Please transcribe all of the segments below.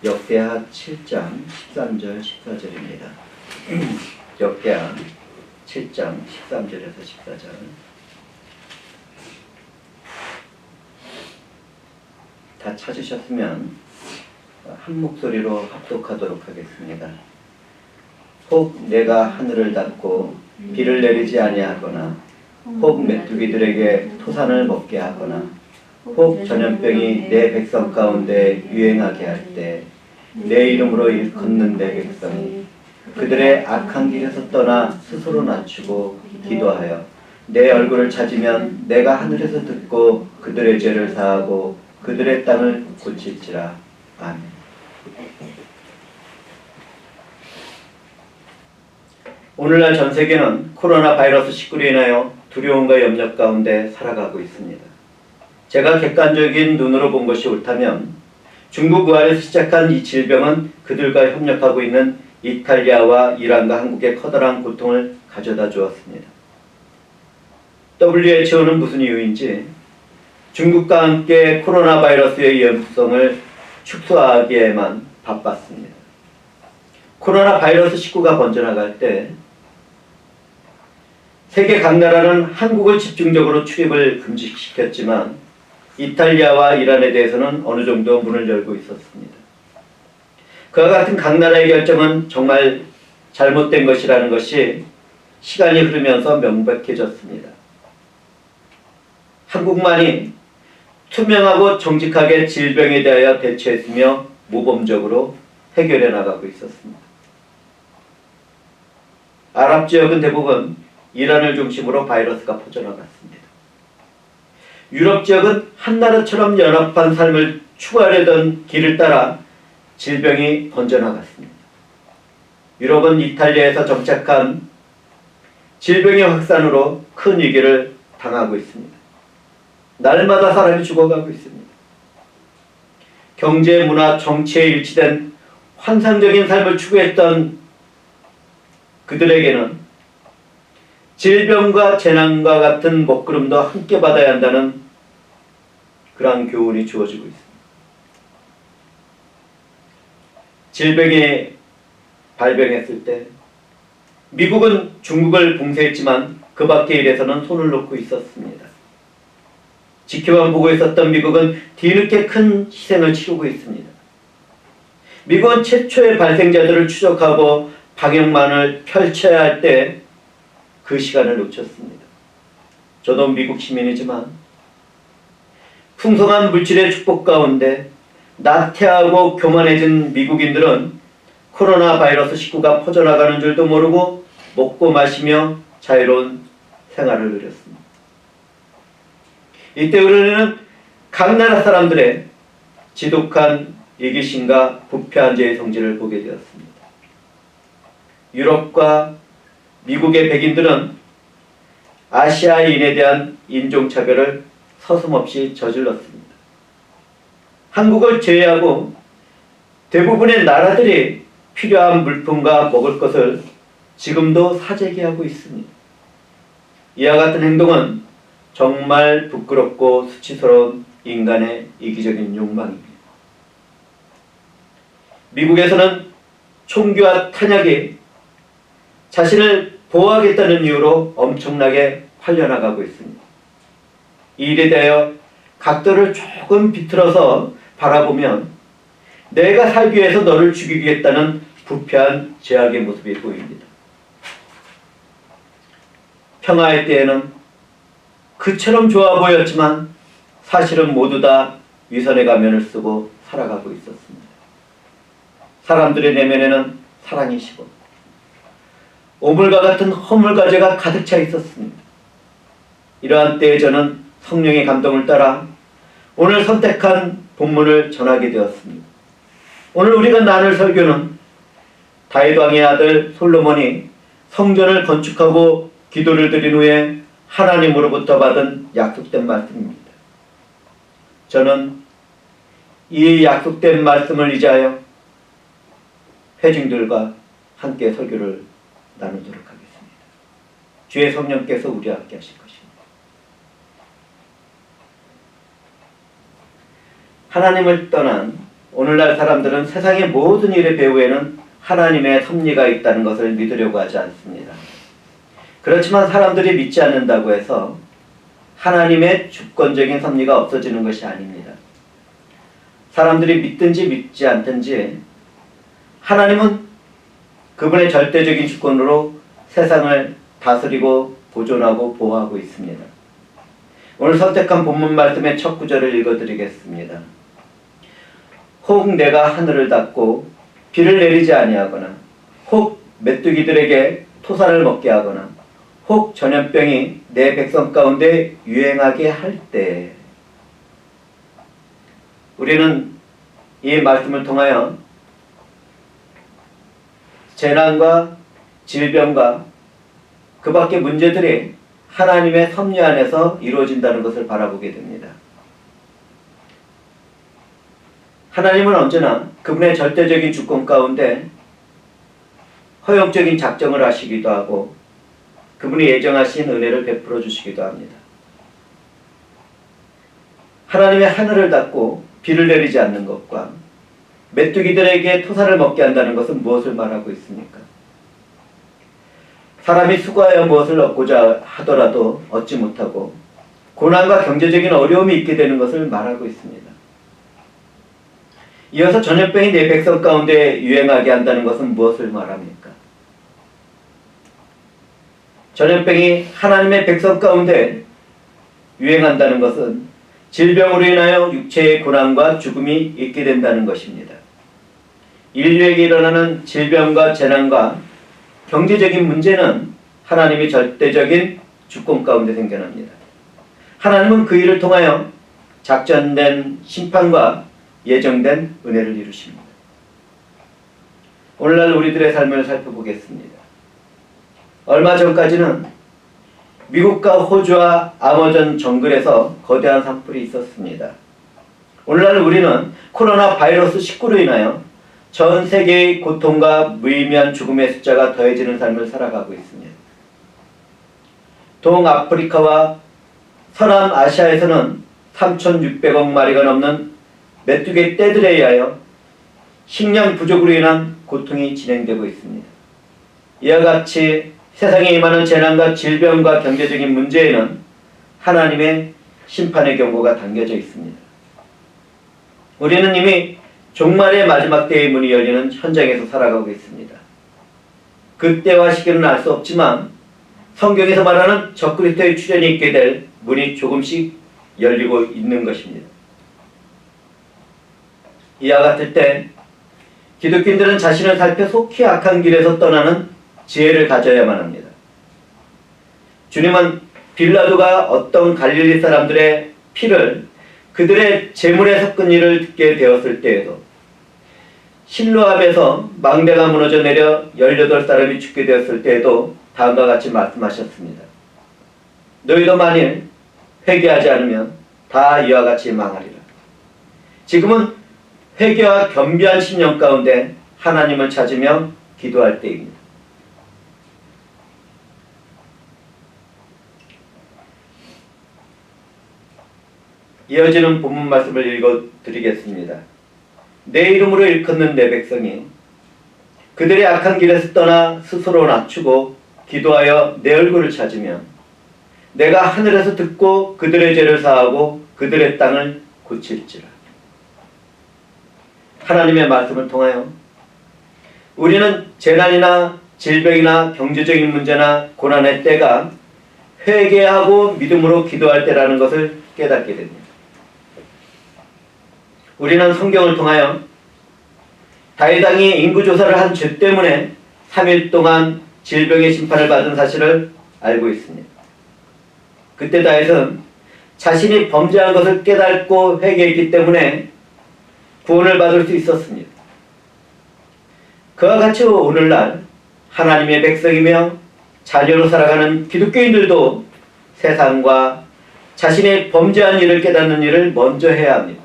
역대하 7장 13절 14절입니다. 역대하 7장 13절에서 14절. 다 찾으셨으면 한 목소리로 합독하도록 하겠습니다. 혹 내가 하늘을 닫고 비를 내리지 아니하거나 혹 메뚜기들에게 토산을 먹게 하거나 혹 전염병이 내 백성 가운데 유행하게 할 때 내 이름으로 일컫는 내 백성이 그들의 악한 길에서 떠나 스스로 낮추고 기도하여 내 얼굴을 찾으면 내가 하늘에서 듣고 그들의 죄를 사하고 그들의 땅을 고칠지라. 아멘. 오늘날 전 세계는 코로나 바이러스 19로 인하여 두려움과 염려 가운데 살아가고 있습니다. 제가 객관적인 눈으로 본 것이 옳다면 중국 우한에서 시작한 이 질병은 그들과 협력하고 있는 이탈리아와 이란과 한국에 커다란 고통을 가져다 주었습니다. WHO는 무슨 이유인지 중국과 함께 코로나 바이러스의 위험성을 축소하기에만 바빴습니다. 코로나 바이러스 19가 번져나갈 때 세계 각 나라는 한국을 집중적으로 출입을 금지시켰지만 이탈리아와 이란에 대해서는 어느 정도 문을 열고 있었습니다. 그와 같은 각 나라의 결정은 정말 잘못된 것이라는 것이 시간이 흐르면서 명백해졌습니다. 한국만이 투명하고 정직하게 질병에 대하여 대처했으며 모범적으로 해결해 나가고 있었습니다. 아랍 지역은 대부분 이란을 중심으로 바이러스가 퍼져나갔습니다. 유럽 지역은 한나라처럼 연합한 삶을 추구하려던 길을 따라 질병이 번져나갔습니다. 유럽은 이탈리아에서 정착한 질병의 확산으로 큰 위기를 당하고 있습니다. 날마다 사람이 죽어가고 있습니다. 경제, 문화, 정치에 일치된 환상적인 삶을 추구했던 그들에게는 질병과 재난과 같은 먹구름도 함께 받아야 한다는 그러한 교훈이 주어지고 있습니다. 질병이 발병했을 때 미국은 중국을 봉쇄했지만 그 밖의 일에서는 손을 놓고 있었습니다. 지켜만 보고 있었던 미국은 뒤늦게 큰 희생을 치르고 있습니다. 미국은 최초의 발생자들을 추적하고 방역망을 펼쳐야 할 때 그 시간을 놓쳤습니다. 저도 미국 시민이지만 풍성한 물질의 축복 가운데 나태하고 교만해진 미국인들은 코로나 바이러스 19가 퍼져나가는 줄도 모르고 먹고 마시며 자유로운 생활을 누렸습니다. 이때 우리는 각 나라 사람들의 지독한 이기심과 부패한 죄의 성질을 보게 되었습니다. 유럽과 미국의 백인들은 아시아인에 대한 인종차별을 서슴없이 저질렀습니다. 한국을 제외하고 대부분의 나라들이 필요한 물품과 먹을 것을 지금도 사재기하고 있습니다. 이와 같은 행동은 정말 부끄럽고 수치스러운 인간의 이기적인 욕망입니다. 미국에서는 총기와 탄약이 자신을 보호하겠다는 이유로 엄청나게 팔려나가고 있습니다. 이 일에 대하여 각도를 조금 비틀어서 바라보면 내가 살기 위해서 너를 죽이겠다는 부패한 제약의 모습이 보입니다. 평화의 때에는 그처럼 좋아 보였지만 사실은 모두 다 위선의 가면을 쓰고 살아가고 있었습니다. 사람들의 내면에는 사랑이시고 오물과 같은 허물과제가 가득 차 있었습니다. 이러한 때에 저는 성령의 감동을 따라 오늘 선택한 본문을 전하게 되었습니다. 오늘 우리가 나눌 설교는 다윗 왕의 아들 솔로몬이 성전을 건축하고 기도를 드린 후에 하나님으로부터 받은 약속된 말씀입니다. 저는 이 약속된 말씀을 의지하여 회중들과 함께 설교를 나누도록 하겠습니다. 주의 성령께서 우리와 함께 하실 것입니다. 하나님을 떠난 오늘날 사람들은 세상의 모든 일의 배후에는 하나님의 섭리가 있다는 것을 믿으려고 하지 않습니다. 그렇지만 사람들이 믿지 않는다고 해서 하나님의 주권적인 섭리가 없어지는 것이 아닙니다. 사람들이 믿든지 믿지 않든지 하나님은 그분의 절대적인 주권으로 세상을 다스리고 보존하고 보호하고 있습니다. 오늘 선택한 본문 말씀의 첫 구절을 읽어드리겠습니다. 혹 내가 하늘을 닫고 비를 내리지 아니하거나 혹 메뚜기들에게 토사를 먹게 하거나 혹 전염병이 내 백성 가운데 유행하게 할 때, 우리는 이 말씀을 통하여 재난과 질병과 그 밖의 문제들이 하나님의 섭리 안에서 이루어진다는 것을 바라보게 됩니다. 하나님은 언제나 그분의 절대적인 주권 가운데 허용적인 작정을 하시기도 하고 그분이 예정하신 은혜를 베풀어 주시기도 합니다. 하나님의 하늘을 닫고 비를 내리지 않는 것과 메뚜기들에게 토사를 먹게 한다는 것은 무엇을 말하고 있습니까? 사람이 수고하여 무엇을 얻고자 하더라도 얻지 못하고 고난과 경제적인 어려움이 있게 되는 것을 말하고 있습니다. 이어서 전염병이 내 백성 가운데 유행하게 한다는 것은 무엇을 말합니까? 전염병이 하나님의 백성 가운데 유행한다는 것은 질병으로 인하여 육체의 고난과 죽음이 있게 된다는 것입니다. 인류에게 일어나는 질병과 재난과 경제적인 문제는 하나님의 절대적인 주권 가운데 생겨납니다. 하나님은 그 일을 통하여 작전된 심판과 예정된 은혜를 이루십니다. 오늘날 우리들의 삶을 살펴보겠습니다. 얼마 전까지는 미국과 호주와 아마존 정글에서 거대한 산불이 있었습니다. 오늘날 우리는 코로나 바이러스 19로 인하여 전 세계의 고통과 무의미한 죽음의 숫자가 더해지는 삶을 살아가고 있습니다. 동아프리카와 서남아시아에서는 3,600억 마리가 넘는 메뚜기 떼들에 의하여 식량 부족으로 인한 고통이 진행되고 있습니다. 이와 같이 세상에 임하는 재난과 질병과 경제적인 문제에는 하나님의 심판의 경고가 담겨져 있습니다. 우리는 이미 종말의 마지막 때의 문이 열리는 현장에서 살아가고 있습니다. 그때와 시기는 알 수 없지만 성경에서 말하는 적그리스도의 출현이 있게 될 문이 조금씩 열리고 있는 것입니다. 이와 같을 때 기독교인들은 자신을 살펴 속히 악한 길에서 떠나는 지혜를 가져야만 합니다. 주님은 빌라도가 어떤 갈릴리 사람들의 피를 그들의 제물에 섞은 일을 듣게 되었을 때에도, 실로암에서 망대가 무너져 내려 18사람이 죽게 되었을 때에도 다음과 같이 말씀하셨습니다. 너희도 만일 회개하지 않으면 다 이와 같이 망하리라. 지금은 회개와 겸비한 신령 가운데 하나님을 찾으며 기도할 때입니다. 이어지는 본문 말씀을 읽어드리겠습니다. 내 이름으로 일컫는 내 백성이 그들의 악한 길에서 떠나 스스로 낮추고 기도하여 내 얼굴을 찾으면 내가 하늘에서 듣고 그들의 죄를 사하고 그들의 땅을 고칠지라. 하나님의 말씀을 통하여 우리는 재난이나 질병이나 경제적인 문제나 고난의 때가 회개하고 믿음으로 기도할 때라는 것을 깨닫게 됩니다. 우리는 성경을 통하여 다윗 왕이 인구조사를 한 죄 때문에 3일 동안 질병의 심판을 받은 사실을 알고 있습니다. 그때 다윗은 자신이 범죄한 것을 깨닫고 회개했기 때문에 구원을 받을 수 있었습니다. 그와 같이 오늘날 하나님의 백성이며 자녀로 살아가는 기독교인들도 세상과 자신의 범죄한 일을 깨닫는 일을 먼저 해야 합니다.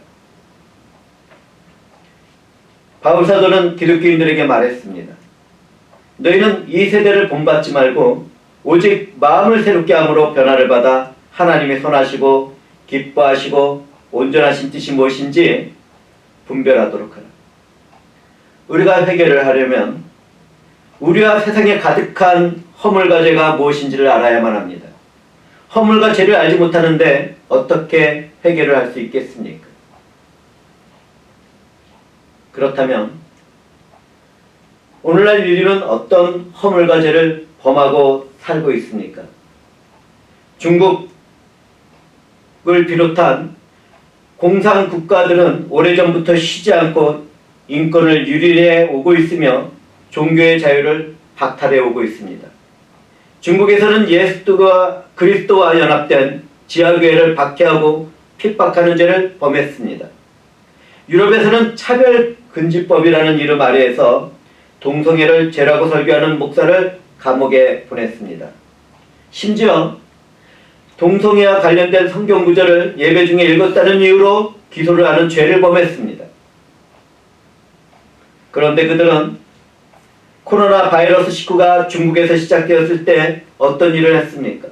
바울사도는 기독교인들에게 말했습니다. 너희는 이 세대를 본받지 말고 오직 마음을 새롭게 함으로 변화를 받아 하나님의 선하시고 기뻐하시고 온전하신 뜻이 무엇인지 분별하도록 하라. 우리가 회개를 하려면 우리와 세상에 가득한 허물과 죄가 무엇인지를 알아야만 합니다. 허물과 죄를 알지 못하는데 어떻게 회개를 할 수 있겠습니까? 그렇다면 오늘날 인류는 어떤 허물과 죄를 범하고 살고 있습니까? 중국을 비롯한 공산 국가들은 오래전부터 쉬지 않고 인권을 유린해 오고 있으며 종교의 자유를 박탈해 오고 있습니다. 중국에서는 예수와 그리스도와 연합된 지하교회를 박해하고 핍박하는 죄를 범했습니다. 유럽에서는 차별금지법이라는 이름 아래에서 동성애를 죄라고 설교하는 목사를 감옥에 보냈습니다. 심지어 동성애와 관련된 성경 구절을 예배 중에 읽었다는 이유로 기소를 하는 죄를 범했습니다. 그런데 그들은 코로나 바이러스 19가 중국에서 시작되었을 때 어떤 일을 했습니까?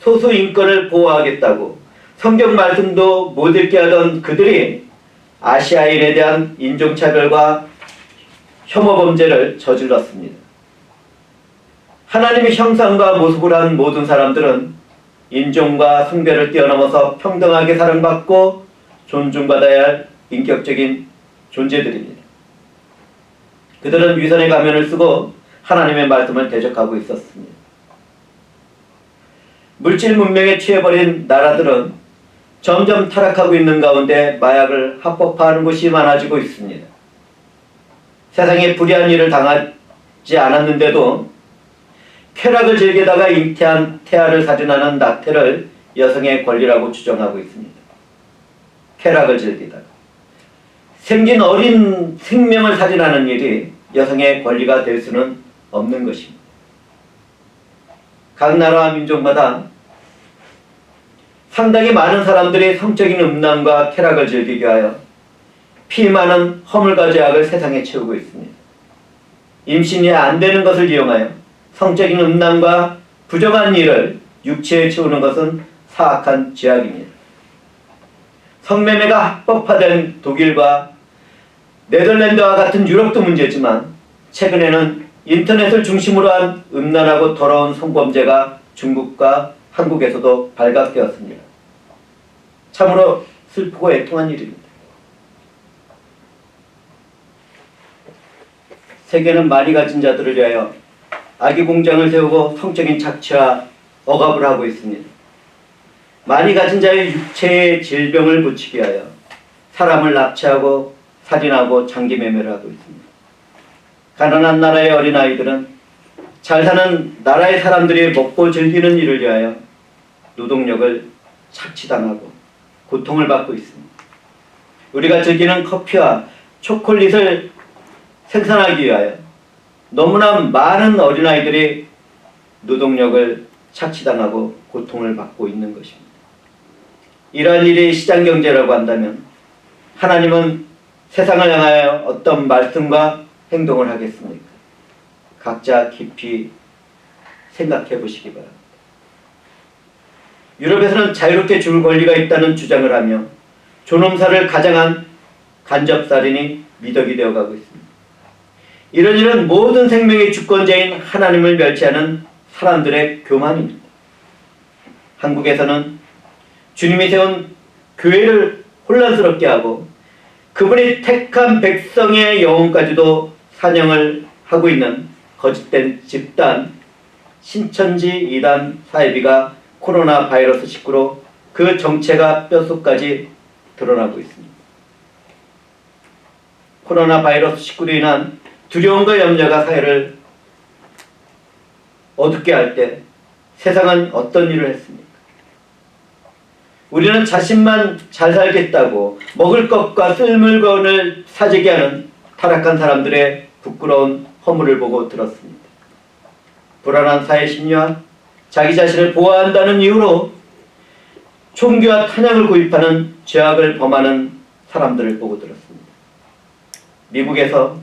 소수 인권을 보호하겠다고 성경 말씀도 못 읽게 하던 그들이 아시아인에 대한 인종차별과 혐오 범죄를 저질렀습니다. 하나님의 형상과 모습을 한 모든 사람들은 인종과 성별을 뛰어넘어서 평등하게 사랑받고 존중받아야 할 인격적인 존재들입니다. 그들은 위선의 가면을 쓰고 하나님의 말씀을 대적하고 있었습니다. 물질 문명에 취해버린 나라들은 점점 타락하고 있는 가운데 마약을 합법화하는 곳이 많아지고 있습니다. 세상에 불의한 일을 당하지 않았는데도 쾌락을 즐기다가 잉태한 태아를 살인하는 낙태를 여성의 권리라고 주장하고 있습니다. 쾌락을 즐기다가 생긴 어린 생명을 살인하는 일이 여성의 권리가 될 수는 없는 것입니다. 각 나라와 민족마다 상당히 많은 사람들이 성적인 음란과 쾌락을 즐기게 하여 피 많은 허물과 죄악을 세상에 채우고 있습니다. 임신이 안 되는 것을 이용하여 성적인 음란과 부정한 일을 육체에 채우는 것은 사악한 죄악입니다. 성매매가 합법화된 독일과 네덜란드와 같은 유럽도 문제지만 최근에는 인터넷을 중심으로 한 음란하고 더러운 성범죄가 중국과 한국에서도 발각되었습니다. 참으로 슬프고 애통한 일입니다. 세계는 많이 가진 자들을 위하여 아기 공장을 세우고 성적인 착취와 억압을 하고 있습니다. 많이 가진 자의 육체의 질병을 고치기 위하여 사람을 납치하고 살인하고 장기 매매를 하고 있습니다. 가난한 나라의 어린아이들은 잘 사는 나라의 사람들이 먹고 즐기는 일을 위하여 노동력을 착취당하고 고통을 받고 있습니다. 우리가 즐기는 커피와 초콜릿을 생산하기 위하여 너무나 많은 어린아이들이 노동력을 착취당하고 고통을 받고 있는 것입니다. 이러한 일이 시장경제라고 한다면 하나님은 세상을 향하여 어떤 말씀과 행동을 하겠습니까? 각자 깊이 생각해 보시기 바랍니다. 유럽에서는 자유롭게 죽을 권리가 있다는 주장을 하며 존엄사를 가장한 간접살인이 미덕이 되어가고 있습니다. 이런 일은 모든 생명의 주권자인 하나님을 멸시하는 사람들의 교만입니다. 한국에서는 주님이 세운 교회를 혼란스럽게 하고 그분이 택한 백성의 영혼까지도 사냥을 하고 있는 거짓된 집단 신천지 이단 사이비가 코로나 바이러스 19로 그 정체가 뼛속까지 드러나고 있습니다. 코로나 바이러스 19로 인한 두려움과 염려가 사회를 어둡게 할 때 세상은 어떤 일을 했습니까? 우리는 자신만 잘 살겠다고 먹을 것과 쓸 물건을 사재기 하는 타락한 사람들의 부끄러운 허물을 보고 들었습니다. 불안한 사회 심리와 자기 자신을 보호한다는 이유로 총기와 탄약을 구입하는 죄악을 범하는 사람들을 보고 들었습니다. 미국에서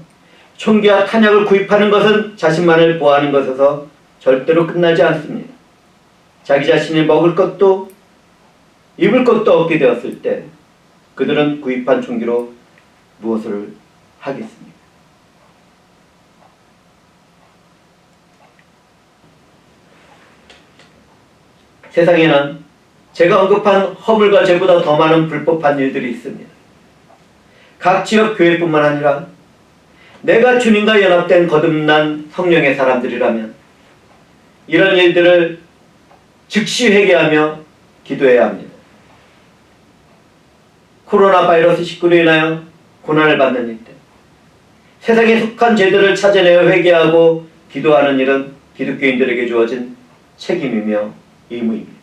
총기와 탄약을 구입하는 것은 자신만을 보호하는 것에서 절대로 끝나지 않습니다. 자기 자신이 먹을 것도 입을 것도 없게 되었을 때 그들은 구입한 총기로 무엇을 하겠습니까? 세상에는 제가 언급한 허물과 죄보다 더 많은 불법한 일들이 있습니다. 각 지역 교회뿐만 아니라 내가 주님과 연합된 거듭난 성령의 사람들이라면 이런 일들을 즉시 회개하며 기도해야 합니다. 코로나 바이러스 19로 인하여 고난을 받는 이때 세상에 속한 죄들을 찾아내어 회개하고 기도하는 일은 기독교인들에게 주어진 책임이며 의무입니다.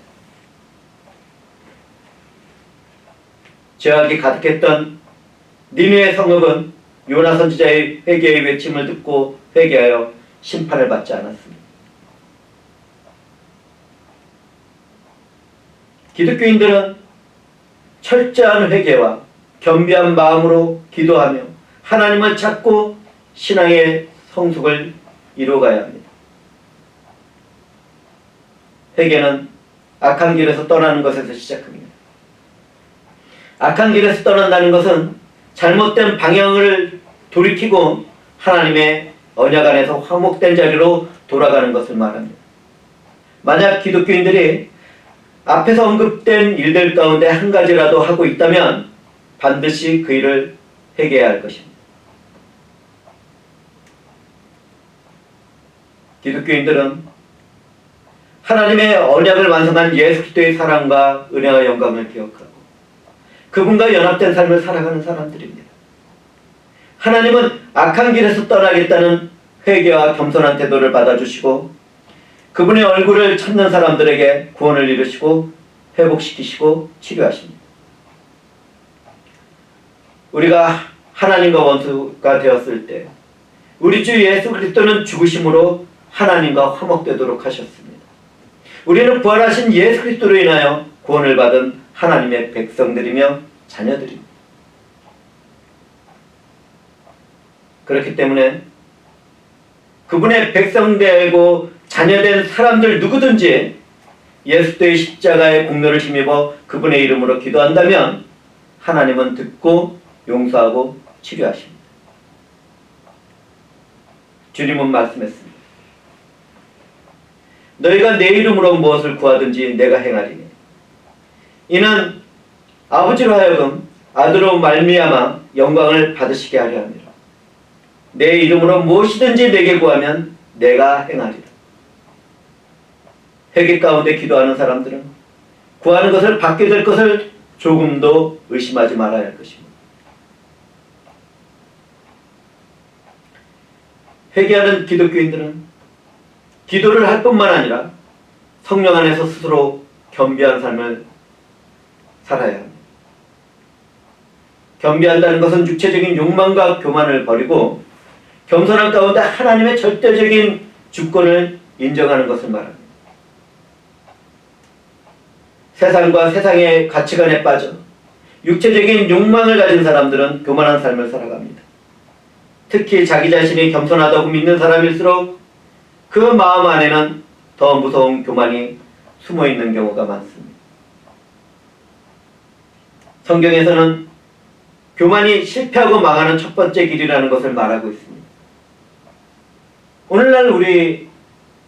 죄악이 가득했던 니느웨 성읍은 요나 선지자의 회개의 외침을 듣고 회개하여 심판을 받지 않았습니다. 기독교인들은 철저한 회개와 겸비한 마음으로 기도하며 하나님을 찾고 신앙의 성숙을 이루어가야 합니다. 회개는 악한 길에서 떠나는 것에서 시작합니다. 악한 길에서 떠난다는 것은 잘못된 방향을 돌이키고 하나님의 언약 안에서 화목된 자리로 돌아가는 것을 말합니다. 만약 기독교인들이 앞에서 언급된 일들 가운데 한 가지라도 하고 있다면 반드시 그 일을 회개해야 할 것입니다. 기독교인들은 하나님의 언약을 완성한 예수 그리스도의 사랑과 은혜와 영광을 기억하고 그분과 연합된 삶을 살아가는 사람들입니다. 하나님은 악한 길에서 떠나겠다는 회개와 겸손한 태도를 받아주시고 그분의 얼굴을 찾는 사람들에게 구원을 이루시고 회복시키시고 치료하십니다. 우리가 하나님과 원수가 되었을 때 우리 주 예수 그리스도는 죽으심으로 하나님과 화목되도록 하셨습니다. 우리는 부활하신 예수 그리스도로 인하여 구원을 받은 하나님의 백성들이며 자녀들입니다. 그렇기 때문에 그분의 백성되고 자녀된 사람들 누구든지 예수의 십자가의 공로를 힘입어 그분의 이름으로 기도한다면 하나님은 듣고 용서하고 치료하십니다. 주님은 말씀했습니다. 너희가 내 이름으로 무엇을 구하든지 내가 행하리니 이는 아버지로 하여금 아들로 말미암아 영광을 받으시게 하려 함이라. 내 이름으로 무엇이든지 내게 구하면 내가 행하리라. 회개 가운데 기도하는 사람들은 구하는 것을 받게 될 것을 조금도 의심하지 말아야 할 것입니다. 회개하는 기독교인들은 기도를 할 뿐만 아니라 성령 안에서 스스로 겸비한 삶을 살아야 합니다. 겸비한다는 것은 육체적인 욕망과 교만을 버리고 겸손한 가운데 하나님의 절대적인 주권을 인정하는 것을 말합니다. 세상과 세상의 가치관에 빠져 육체적인 욕망을 가진 사람들은 교만한 삶을 살아갑니다. 특히 자기 자신이 겸손하다고 믿는 사람일수록 그 마음 안에는 더 무서운 교만이 숨어있는 경우가 많습니다. 성경에서는 교만이 실패하고 망하는 첫 번째 길이라는 것을 말하고 있습니다. 오늘날 우리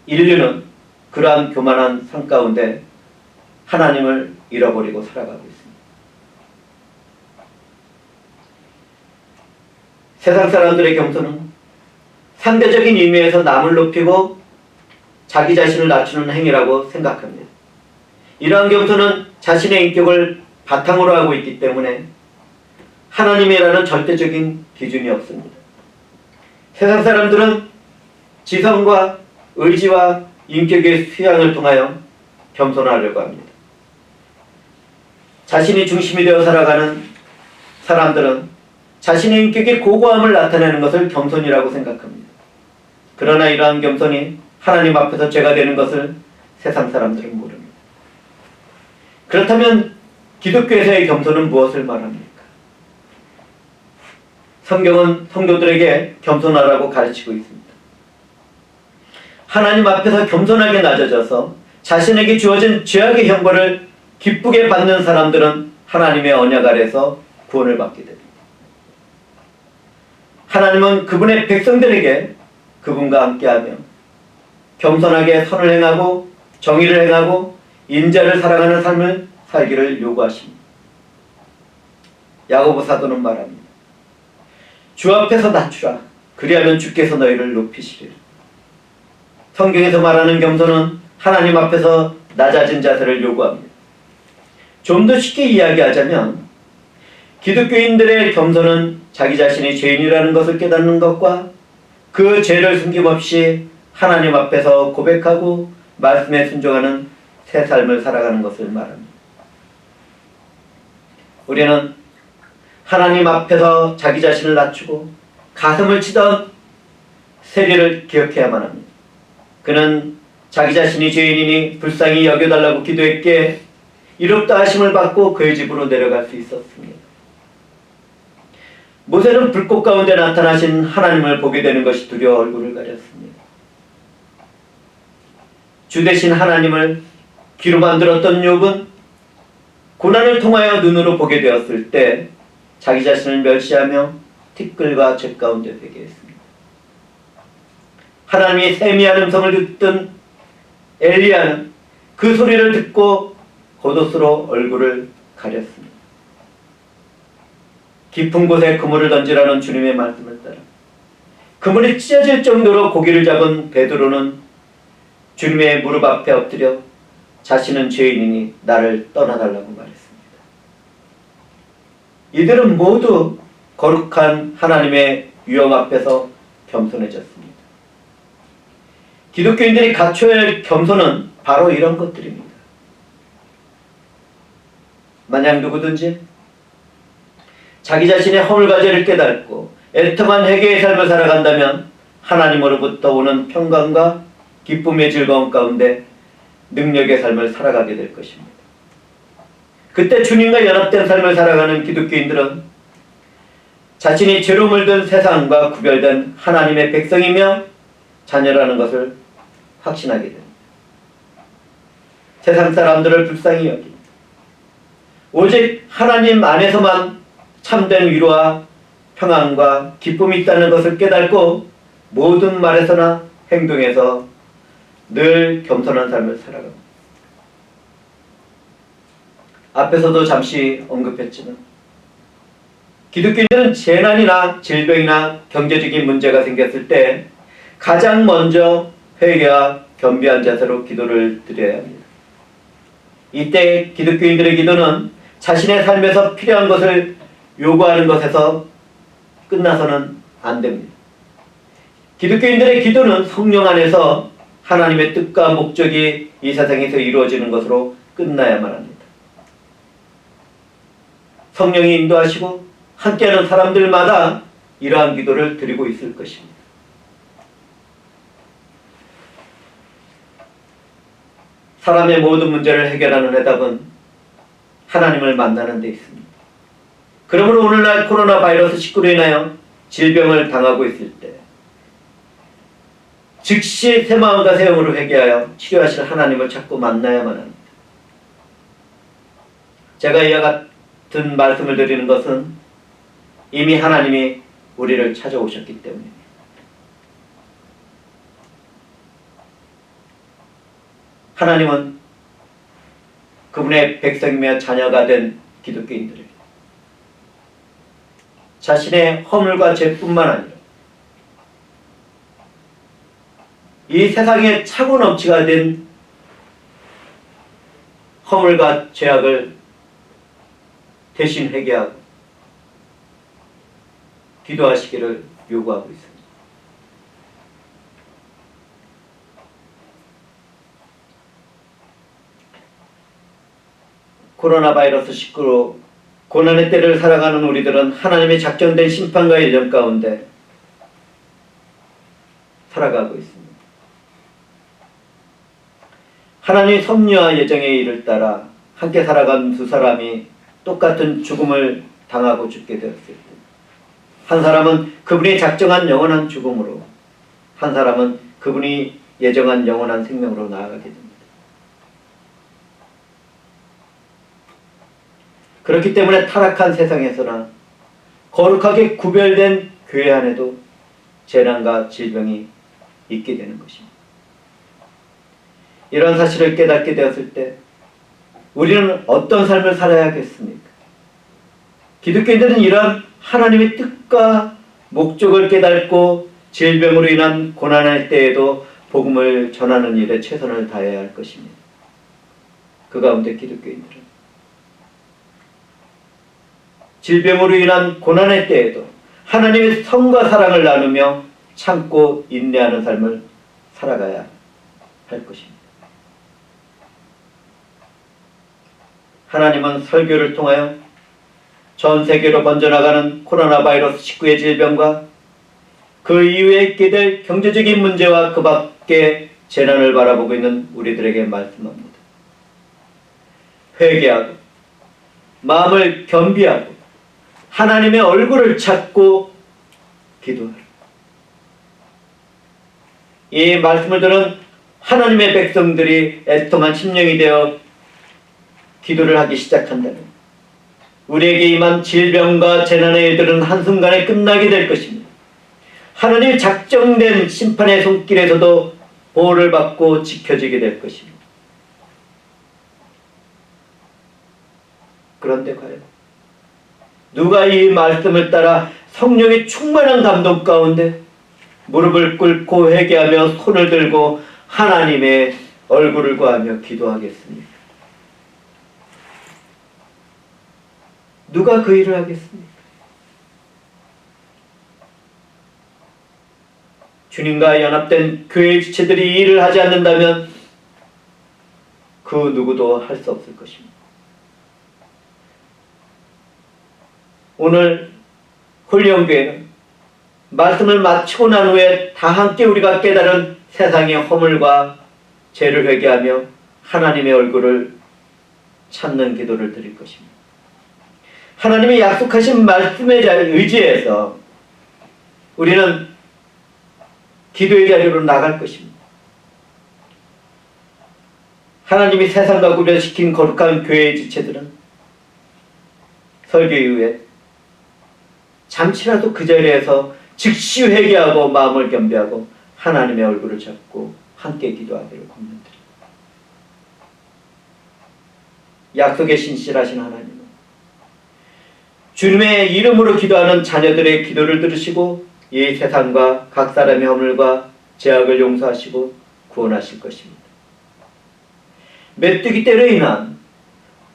인류는 그러한 교만한 삶 가운데 하나님을 잃어버리고 살아가고 있습니다. 세상 사람들의 겸손은 상대적인 의미에서 남을 높이고 자기 자신을 낮추는 행위라고 생각합니다. 이러한 겸손은 자신의 인격을 바탕으로 하고 있기 때문에 하나님이라는 절대적인 기준이 없습니다. 세상 사람들은 지성과 의지와 인격의 수양을 통하여 겸손하려고 합니다. 자신이 중심이 되어 살아가는 사람들은 자신의 인격의 고고함을 나타내는 것을 겸손이라고 생각합니다. 그러나 이러한 겸손이 하나님 앞에서 죄가 되는 것을 세상 사람들은 모릅니다. 그렇다면 기독교에서의 겸손은 무엇을 말합니까? 성경은 성도들에게 겸손하라고 가르치고 있습니다. 하나님 앞에서 겸손하게 낮아져서 자신에게 주어진 죄악의 형벌을 기쁘게 받는 사람들은 하나님의 언약 아래서 구원을 받게 됩니다. 하나님은 그분의 백성들에게 그분과 함께하며 겸손하게 선을 행하고 정의를 행하고 인자를 사랑하는 삶을 살기를 요구하십니다. 야고보 사도는 말합니다. 주 앞에서 낮추라. 그리하면 주께서 너희를 높이시리라. 성경에서 말하는 겸손은 하나님 앞에서 낮아진 자세를 요구합니다. 좀 더 쉽게 이야기하자면 기독교인들의 겸손은 자기 자신이 죄인이라는 것을 깨닫는 것과 그 죄를 숨김없이 하나님 앞에서 고백하고 말씀에 순종하는 새 삶을 살아가는 것을 말합니다. 우리는 하나님 앞에서 자기 자신을 낮추고 가슴을 치던 세리를 기억해야만 합니다. 그는 자기 자신이 죄인이니 불쌍히 여겨달라고 기도했기에 이롭다 하심을 받고 그의 집으로 내려갈 수 있었습니다. 모세는 불꽃 가운데 나타나신 하나님을 보게 되는 것이 두려워 얼굴을 가렸습니다. 주 되신 하나님을 귀로 만들었던 욥은 고난을 통하여 눈으로 보게 되었을 때 자기 자신을 멸시하며 티끌과 죄 가운데 회개했습니다. 하나님이 세미한 음성을 듣던 엘리야는 그 소리를 듣고 겉옷으로 얼굴을 가렸습니다. 깊은 곳에 그물을 던지라는 주님의 말씀을 따라 그물이 찢어질 정도로 고기를 잡은 베드로는 주님의 무릎 앞에 엎드려 자신은 죄인이니 나를 떠나달라고 말했습니다. 이들은 모두 거룩한 하나님의 유형 앞에서 겸손해졌습니다. 기독교인들이 갖춰야 할 겸손은 바로 이런 것들입니다. 만약 누구든지 자기 자신의 허물과 죄를 깨닫고 애통한 회개의 삶을 살아간다면 하나님으로부터 오는 평강과 기쁨의 즐거움 가운데 능력의 삶을 살아가게 될 것입니다. 그때 주님과 연합된 삶을 살아가는 기독교인들은 자신이 죄로 물든 세상과 구별된 하나님의 백성이며 자녀라는 것을 확신하게 됩니다. 세상 사람들을 불쌍히 여깁니다. 오직 하나님 안에서만 참된 위로와 평안과 기쁨이 있다는 것을 깨닫고 모든 말에서나 행동에서 늘 겸손한 삶을 살아갑니다. 앞에서도 잠시 언급했지만 기독교인들은 재난이나 질병이나 경제적인 문제가 생겼을 때 가장 먼저 회개와 겸비한 자세로 기도를 드려야 합니다. 이때 기독교인들의 기도는 자신의 삶에서 필요한 것을 요구하는 것에서 끝나서는 안 됩니다. 기독교인들의 기도는 성령 안에서 하나님의 뜻과 목적이 이 세상에서 이루어지는 것으로 끝나야만 합니다. 성령이 인도하시고 함께하는 사람들마다 이러한 기도를 드리고 있을 것입니다. 사람의 모든 문제를 해결하는 해답은 하나님을 만나는 데 있습니다. 그러므로 오늘날 코로나 바이러스 19로 인하여 질병을 당하고 있을 때 즉시 새 마음과 새 영으로 회개하여 치료하실 하나님을 찾고 만나야만 합니다. 제가 이와 같은 말씀을 드리는 것은 이미 하나님이 우리를 찾아오셨기 때문입니다. 하나님은 그분의 백성이며 자녀가 된 기독교인들에게 자신의 허물과 죄뿐만 아니라 이 세상에 차고 넘치가 된 허물과 죄악을 대신 회개하고 기도하시기를 요구하고 있습니다. 코로나 바이러스 19로 고난의 때를 살아가는 우리들은 하나님의 작정된 심판과 예정 가운데 살아가고 있습니다. 하나님의 섭리와 예정의 일을 따라 함께 살아간 두 사람이 똑같은 죽음을 당하고 죽게 되었을 때 한 사람은 그분이 작정한 영원한 죽음으로 한 사람은 그분이 예정한 영원한 생명으로 나아가게 됩니다. 그렇기 때문에 타락한 세상에서나 거룩하게 구별된 교회 안에도 재난과 질병이 있게 되는 것입니다. 이런 사실을 깨닫게 되었을 때 우리는 어떤 삶을 살아야겠습니까? 기독교인들은 이러한 하나님의 뜻과 목적을 깨닫고 질병으로 인한 고난할 때에도 복음을 전하는 일에 최선을 다해야 할 것입니다. 그 가운데 기독교인들은 질병으로 인한 고난의 때에도 하나님의 성과 사랑을 나누며 참고 인내하는 삶을 살아가야 할 것입니다. 하나님은 설교를 통하여 전 세계로 번져나가는 코로나 바이러스 19의 질병과 그 이후에 있게 될 경제적인 문제와 그 밖의 재난을 바라보고 있는 우리들에게 말씀합니다. 회개하고 마음을 겸비하고 하나님의 얼굴을 찾고 기도하라. 이 말씀을 들은 하나님의 백성들이 애통한 심령이 되어 기도를 하기 시작한다면 우리에게 임한 질병과 재난의 일들은 한순간에 끝나게 될 것입니다. 하나님의 작정된 심판의 손길에서도 보호를 받고 지켜지게 될 것입니다. 그런데 과연 누가 이 말씀을 따라 성령의 충만한 감동 가운데 무릎을 꿇고 회개하며 손을 들고 하나님의 얼굴을 구하며 기도하겠습니까? 누가 그 일을 하겠습니까? 주님과 연합된 교회의 지체들이 이 일을 하지 않는다면 그 누구도 할 수 없을 것입니다. 오늘 홀령교회는 말씀을 마치고 난 후에 다 함께 우리가 깨달은 세상의 허물과 죄를 회개하며 하나님의 얼굴을 찾는 기도를 드릴 것입니다. 하나님이 약속하신 말씀에 의지해서 우리는 기도의 자리로 나갈 것입니다. 하나님이 세상과 구별시킨 거룩한 교회의 지체들은 설교 이후에 잠시라도 그 자리에서 즉시 회개하고 마음을 겸비하고 하나님의 얼굴을 찾고 함께 기도하기를 권면드립니다. 약속에 신실하신 하나님은 주님의 이름으로 기도하는 자녀들의 기도를 들으시고 이 세상과 각 사람의 허물과 죄악을 용서하시고 구원하실 것입니다. 메뚜기 떼로 인한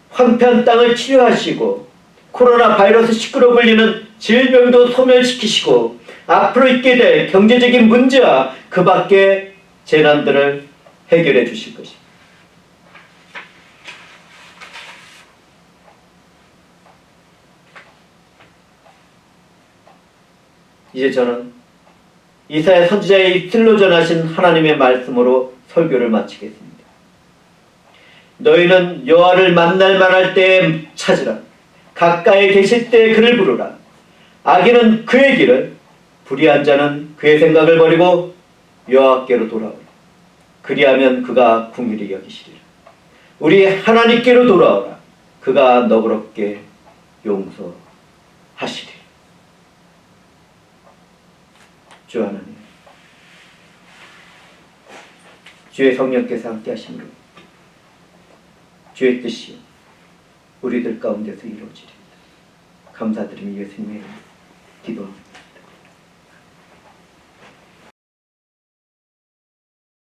황폐한 땅을 치료하시고 코로나 바이러스 19로 불리는 질병도 소멸시키시고 앞으로 있게 될 경제적인 문제와 그 밖의 재난들을 해결해 주실 것입니다. 이제 저는 이사야 선지자의 입술로 전하신 하나님의 말씀으로 설교를 마치겠습니다. 너희는 여호와를 만날 만할 때에 찾으라. 가까이 계실 때에 그를 부르라. 악인은 그의 길을, 불의한 자는 그의 생각을 버리고 여호와께로 돌아오라. 그리하면 그가 긍휼히 여기시리라. 우리 하나님께로 돌아오라. 그가 너그럽게 용서하시리라. 주 하나님, 주의 성령께서 함께 하심으로 주의 뜻이 우리들 가운데서 이루어지리이다. 감사드리며 예수님의 이름으로 기도합니다.